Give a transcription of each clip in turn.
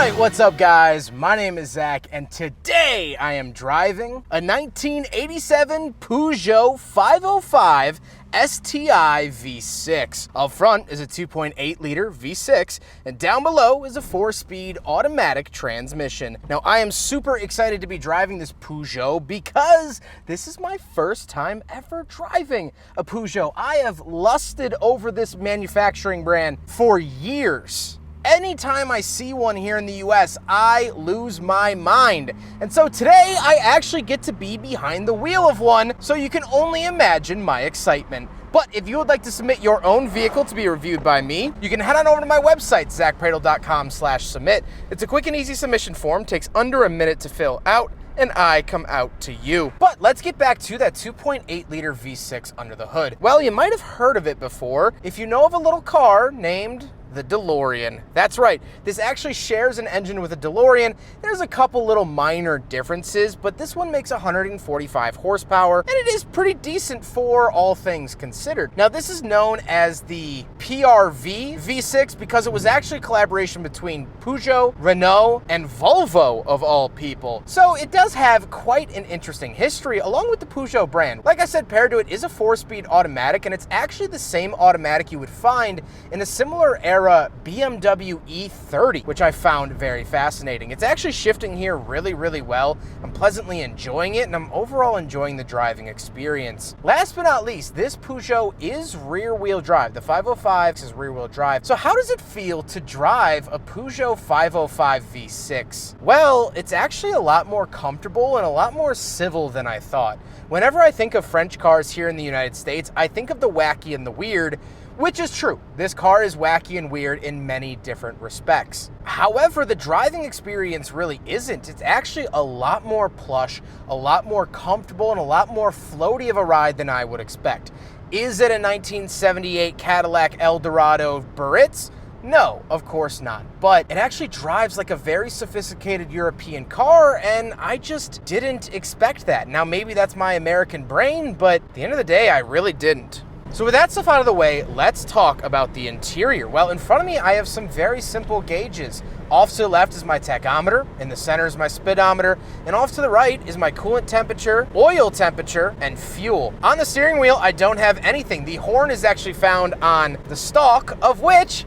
Alright, what's up guys? My name is Zach and today I am driving a 1987 Peugeot 505 STI V6. Up front is a 2.8 liter V6 and down below is a 4-speed automatic transmission. Now I am super excited to be driving this Peugeot because this is my first time ever driving a Peugeot. I have lusted over this manufacturing brand for years. Anytime I see one here in the US, I lose my mind. And so today I actually get to be behind the wheel of one, so you can only imagine my excitement. But if you would like to submit your own vehicle to be reviewed by me, you can head on over to my website, zackpradel.com/submit. It's a quick and easy submission form, takes under a minute to fill out, and I come out to you. But let's get back to that 2.8 liter V6 under the hood. Well, you might have heard of it before if you know of a little car named the DeLorean. That's right, this actually shares an engine with a DeLorean. There's a couple little minor differences, but this one makes 145 horsepower, and it is pretty decent for all things considered. Now, this is known as the PRV V6 because it was actually a collaboration between Peugeot, Renault, and Volvo of all people. So it does have quite an interesting history along with the Peugeot brand. Like I said, paired to it is a 4-speed automatic, and it's actually the same automatic you would find in a similar era BMW E30, which I found very fascinating. It's actually shifting here really well. I'm pleasantly enjoying it, and I'm overall enjoying the driving experience. Last but not least, this Peugeot is rear-wheel drive. The 505 is rear-wheel drive. So how does it feel to drive a Peugeot 505 V6? Well, it's actually a lot more comfortable and a lot more civil than I thought. Whenever I think of French cars here in the United States, I think of the wacky and the weird, which is true. This car is wacky and weird in many different respects. However, the driving experience really isn't. It's actually a lot more plush, a lot more comfortable, and a lot more floaty of a ride than I would expect. Is it a 1978 Cadillac Eldorado Biarritz? No, of course not. But it actually drives like a very sophisticated European car, and I just didn't expect that. Now, maybe that's my American brain, but at the end of the day, I really didn't. So with that stuff out of the way, let's talk about the interior. Well, in front of me, I have some very simple gauges. Off to the left is my tachometer, in the center is my speedometer, and off to the right is my coolant temperature, oil temperature, and fuel. On the steering wheel, I don't have anything. The horn is actually found on the stalk, of which,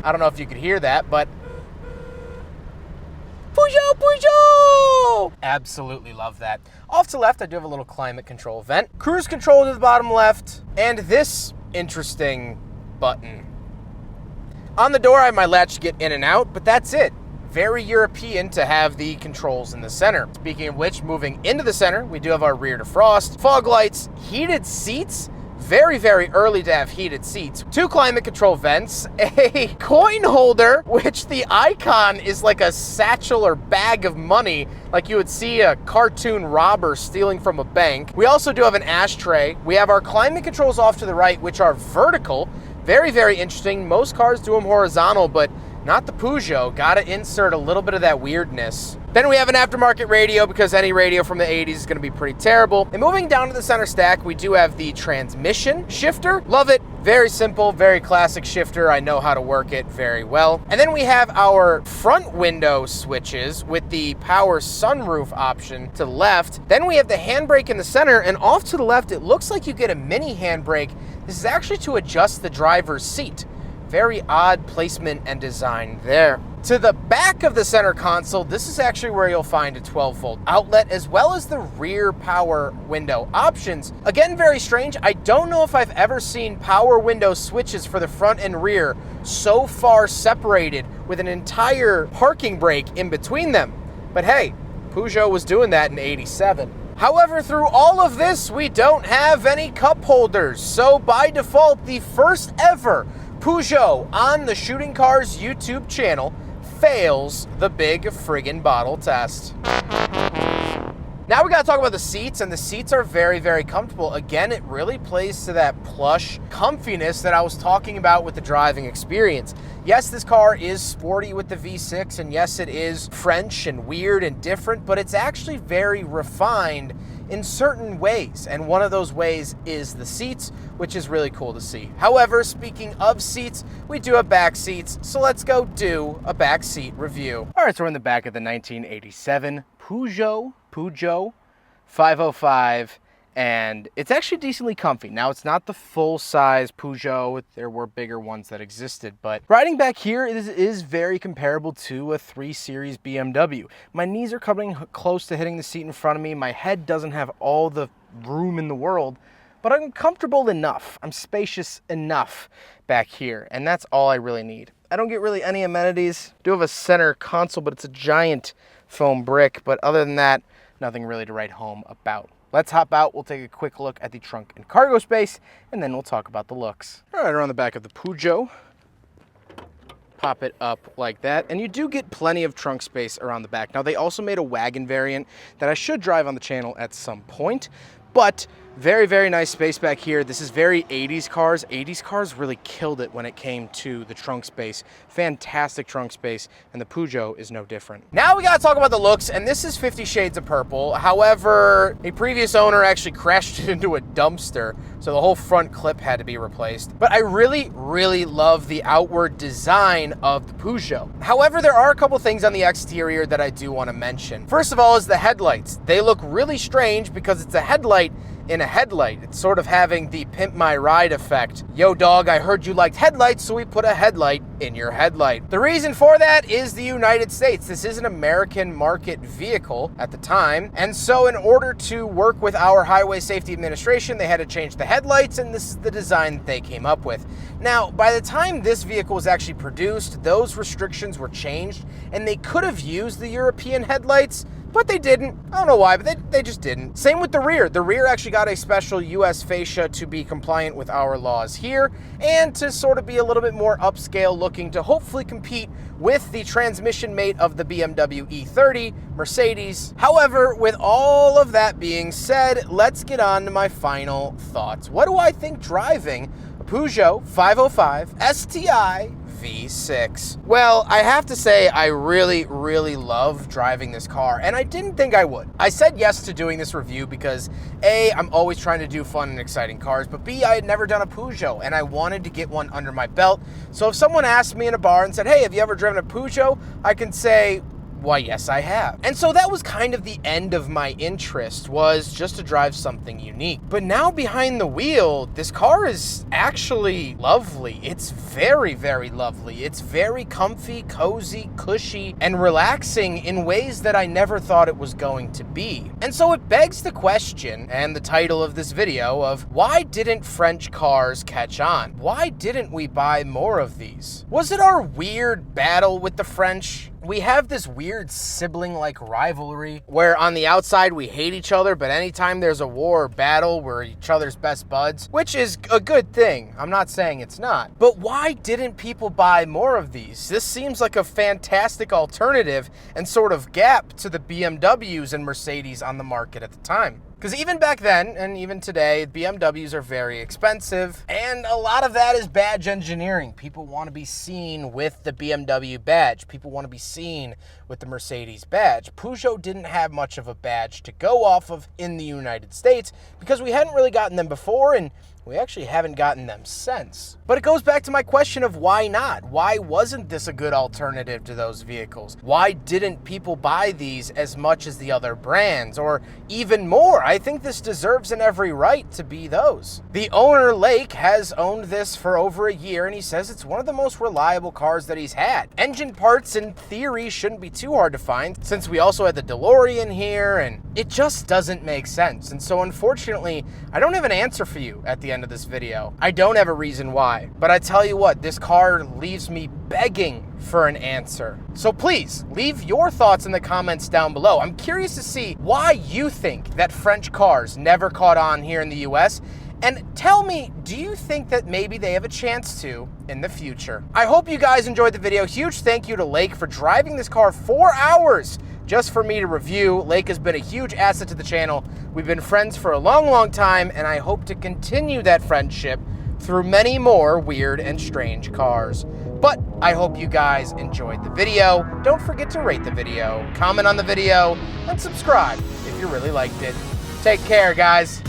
I don't know if you could hear that, but Peugeot, Peugeot! Absolutely love that. Off to the left, I do have a little climate control vent, cruise control to the bottom left, and this interesting button. On the door, I have my latch to get in and out, but that's it. Very European to have the controls in the center. Speaking of which, moving into the center, we do have our rear defrost, fog lights, heated seats. Very early to have heated seats. 2 climate control vents, a coin holder, which the icon is like a satchel or bag of money, like you would see a cartoon robber stealing from a bank. We also do have an ashtray. We have our climate controls off to the right, which are vertical. Very interesting. Most cars do them horizontal, but not the Peugeot. Gotta insert a little bit of that weirdness. Then we have an aftermarket radio because any radio from the 80s is gonna be pretty terrible. And moving down to the center stack, we do have the transmission shifter. Love it. Very simple, very classic shifter. I know how to work it very well. And then we have our front window switches with the power sunroof option to the left. Then we have the handbrake in the center, and off to the left, it looks like you get a mini handbrake. This is actually to adjust the driver's seat. Very odd placement and design there. To the back of the center console, this is actually where you'll find a 12-volt outlet as well as the rear power window options. Again, very strange. I don't know if I've ever seen power window switches for the front and rear so far separated with an entire parking brake in between them. But hey, Peugeot was doing that in '87. However, through all of this, we don't have any cup holders. So by default, the first ever Peugeot on the Shooting Cars YouTube channel fails the big friggin' bottle test. Now we gotta talk about the seats, and the seats are very comfortable. Again, it really plays to that plush comfiness that I was talking about with the driving experience. Yes, this car is sporty with the V6, and yes, it is French and weird and different, but it's actually very refined in certain ways, and one of those ways is the seats, which is really cool to see. However, speaking of seats, we do have back seats, so let's go do a back seat review. All right, so we're in the back of the 1987 Peugeot 505, and it's actually decently comfy. Now, it's not the full-size Peugeot. There were bigger ones that existed, but riding back here is very comparable to a 3 Series BMW. My knees are coming close to hitting the seat in front of me. My head doesn't have all the room in the world, but I'm comfortable enough. I'm spacious enough back here, and that's all I really need. I don't get really any amenities. I do have a center console, but it's a giant foam brick, but other than that, nothing really to write home about. Let's hop out, we'll take a quick look at the trunk and cargo space, and then we'll talk about the looks. All right, around the back of the Peugeot, pop it up like that, and you do get plenty of trunk space around the back. Now, they also made a wagon variant that I should drive on the channel at some point, but very, very nice space back here. This is very 80s cars. 80s cars really killed it when it came to the trunk space. Fantastic trunk space, and the Peugeot is no different. Now we gotta talk about the looks, and this is 50 Shades of Purple. However, a previous owner actually crashed it into a dumpster, so the whole front clip had to be replaced. But I really, really love the outward design of the Peugeot. However, there are a couple things on the exterior that I do want to mention. First of all is the headlights. They look really strange because it's a headlight in a headlight. It's sort of having the pimp my ride effect. Yo dog, I heard you liked headlights, so we put a headlight in your headlight. The reason for that is the United States. This is an American market vehicle at the time, and so in order to work with our Highway Safety Administration, they had to change the headlights, and this is the design that they came up with. Now, by the time this vehicle was actually produced, those restrictions were changed, and they could have used the European headlights, but they didn't. I don't know why, but they just didn't. Same with the rear. The rear actually got a special US fascia to be compliant with our laws here and to sort of be a little bit more upscale looking to hopefully compete with the transmission mate of the BMW E30, Mercedes. However, with all of that being said, let's get on to my final thoughts. What do I think driving a Peugeot 505 STI V6? Well, I have to say I really, really love driving this car, and I didn't think I would. I said yes to doing this review because A, I'm always trying to do fun and exciting cars, but B, I had never done a Peugeot, and I wanted to get one under my belt. So if someone asked me in a bar and said, hey, have you ever driven a Peugeot? I can say, why, yes, I have. And so that was kind of the end of my interest, was just to drive something unique. But now behind the wheel, this car is actually lovely. It's very, very lovely. It's very comfy, cozy, cushy, and relaxing in ways that I never thought it was going to be. And so it begs the question, and the title of this video, of why didn't French cars catch on? Why didn't we buy more of these? Was it our weird battle with the French? We have this weird sibling-like rivalry where on the outside we hate each other, but anytime there's a war or battle, we're each other's best buds, which is a good thing. I'm not saying it's not. But why didn't people buy more of these? This seems like a fantastic alternative and sort of gap to the BMWs and Mercedes on the market at the time. Because even back then, and even today, BMWs are very expensive, and a lot of that is badge engineering. People want to be seen with the BMW badge. People want to be seen with the Mercedes badge. Peugeot didn't have much of a badge to go off of in the United States because we hadn't really gotten them before, and we actually haven't gotten them since. But it goes back to my question of why not? Why wasn't this a good alternative to those vehicles? Why didn't people buy these as much as the other brands, or even more? I think this deserves an every right to be those. The owner, Lake, has owned this for over a year, and he says it's one of the most reliable cars that he's had. Engine parts, in theory, shouldn't be too hard to find, since we also had the DeLorean here, and it just doesn't make sense. And so unfortunately, I don't have an answer for you at the end of this video. I don't have a reason why, but I tell you what, this car leaves me begging for an answer. So please leave your thoughts in the comments down below. I'm curious to see why you think that French cars never caught on here in the US, and tell me, do you think that maybe they have a chance to in the future? I hope you guys enjoyed the video. Huge thank you to Lake for driving this car 4 hours just for me to review. Lake has been a huge asset to the channel. We've been friends for a long, long time, and I hope to continue that friendship through many more weird and strange cars. But I hope you guys enjoyed the video. Don't forget to rate the video, comment on the video, and subscribe if you really liked it. Take care, guys.